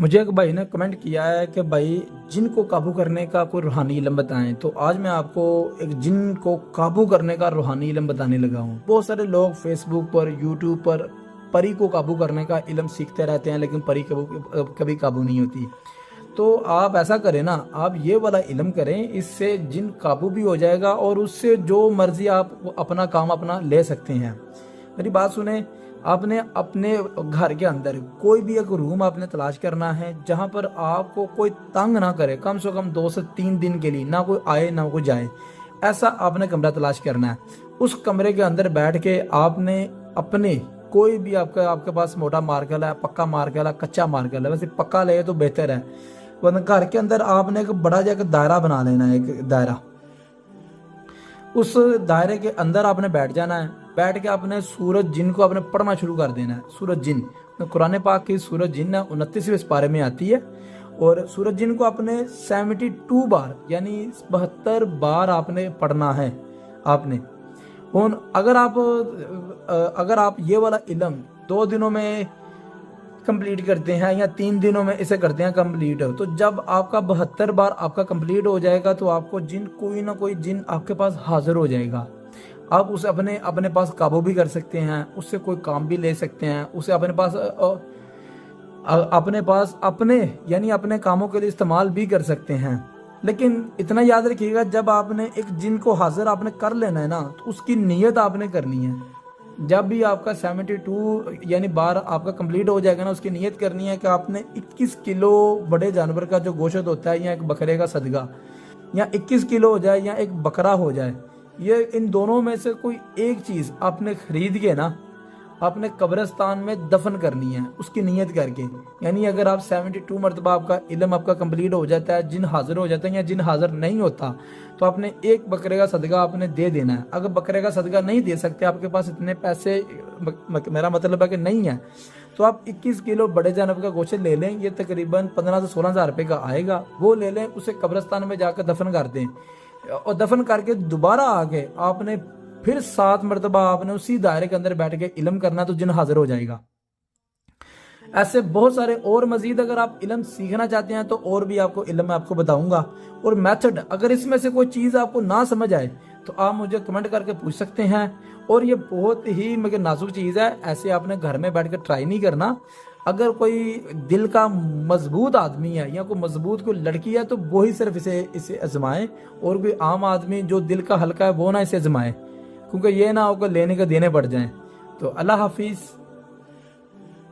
مجھے ایک بھائی نے کمنٹ کیا ہے کہ بھائی جن کو قابو کرنے کا کوئی روحانی علم بتائیں، تو آج میں آپ کو ایک جن کو قابو کرنے کا روحانی علم بتانے لگا ہوں۔ بہت سارے لوگ فیس بک پر، یوٹیوب پر پری کو قابو کرنے کا علم سیکھتے رہتے ہیں، لیکن پری کبھی قابو نہیں ہوتی۔ تو آپ ایسا کریں نا، آپ یہ والا علم کریں، اس سے جن قابو بھی ہو جائے گا اور اس سے جو مرضی آپ اپنا کام اپنا لے سکتے ہیں۔ میری بات سنیں، آپ نے اپنے گھر کے اندر کوئی بھی ایک روم آپ نے تلاش کرنا ہے جہاں پر آپ کو کوئی تنگ نہ کرے، کم سے کم 2 سے 3 دن کے لیے نہ کوئی آئے نہ کوئی جائے، ایسا آپ نے کمرہ تلاش کرنا ہے۔ اس کمرے کے اندر بیٹھ کے آپ نے اپنے کوئی بھی آپ کے پاس موٹا مارکل ہے، پکا مارکل ہے، کچا مارکل ہے، ویسے پکا لے تو بہتر ہے، ورنہ گھر کے اندر آپ نے ایک بڑا جا ایک دائرہ بنا لینا ہے، ایک دائرہ۔ اس دائرے کے اندر آپ نے بیٹھ جانا ہے، بیٹھ کے آپ نے سورج جن کو آپ نے پڑھنا شروع کر دینا ہے۔ سورج جن قرآن پاک کی سورج جن 29ویں پارے میں آتی ہے، اور سورج جن کو آپ نے 72 بار یعنی 72 بار آپ نے پڑھنا ہے۔ آپ نے اگر آپ یہ والا علم 2 دنوں میں کمپلیٹ کرتے ہیں یا 3 دنوں میں اسے کرتے ہیں کمپلیٹ، تو جب آپ کا 72 بار آپ کا کمپلیٹ ہو جائے گا تو آپ کو جن کوئی نہ کوئی جن آپ کے پاس حاضر ہو جائے گا۔ آپ اسے اپنے پاس قابو بھی کر سکتے ہیں، اس سے کوئی کام بھی لے سکتے ہیں، اسے اپنے کاموں کے لیے استعمال بھی کر سکتے ہیں۔ لیکن اتنا یاد رکھیے گا، جب آپ نے ایک جن کو حاضر آپ نے کر لینا ہے نا، تو اس کی نیت آپ نے کرنی ہے۔ جب بھی آپ کا 72 یعنی بار آپ کا کمپلیٹ ہو جائے گا نا، اس کی نیت کرنی ہے کہ آپ نے 21 کلو بڑے جانور کا جو گوشت ہوتا ہے، یا ایک بکرے کا صدقہ، یا 21 کلو ہو جائے یا ایک بکرا ہو جائے، یہ ان دونوں میں سے کوئی ایک چیز آپ نے خرید کے نا آپ نے قبرستان میں دفن کرنی ہے، اس کی نیت کر کے۔ یعنی اگر آپ 72 مرتبہ آپ کا علم آپ کا کمپلیٹ ہو جاتا ہے، جن حاضر ہو جاتا ہے یا جن حاضر نہیں ہوتا، تو آپ نے ایک بکرے کا صدقہ آپ نے دے دینا ہے۔ اگر بکرے کا صدقہ نہیں دے سکتے، آپ کے پاس اتنے پیسے، میرا مطلب ہے کہ نہیں ہے، تو آپ 21 کلو بڑے جانور کا گوشت لے لیں، یہ تقریباً 15 سے 16 ہزار روپے کا آئے گا، وہ لے لیں، اسے قبرستان میں جا کے دفن کر دیں، اور دفن کر کے دوبارہ آ کے آپ نے پھر 7 مرتبہ آپ نے اسی دائرے کے اندر بیٹھ کے علم کرنا، تو جن حاضر ہو جائے گا۔ ایسے بہت سارے اور مزید اگر آپ علم سیکھنا چاہتے ہیں تو اور بھی آپ کو علم میں آپ کو بتاؤں گا، اور میتھڈ، اگر اس میں سے کوئی چیز آپ کو نہ سمجھ آئے تو آپ مجھے کمنٹ کر کے پوچھ سکتے ہیں۔ اور یہ بہت ہی مگر نازک چیز ہے، ایسے آپ نے گھر میں بیٹھ کے ٹرائی نہیں کرنا۔ اگر کوئی دل کا مضبوط آدمی ہے یا کوئی مضبوط کوئی لڑکی ہے تو وہی صرف اسے آزمائے، اور کوئی عام آدمی جو دل کا ہلکا ہے وہ نہ اسے آزمائے، کیونکہ یہ نہ ہو کہ لینے کے دینے پڑ جائیں۔ تو اللہ حافظ۔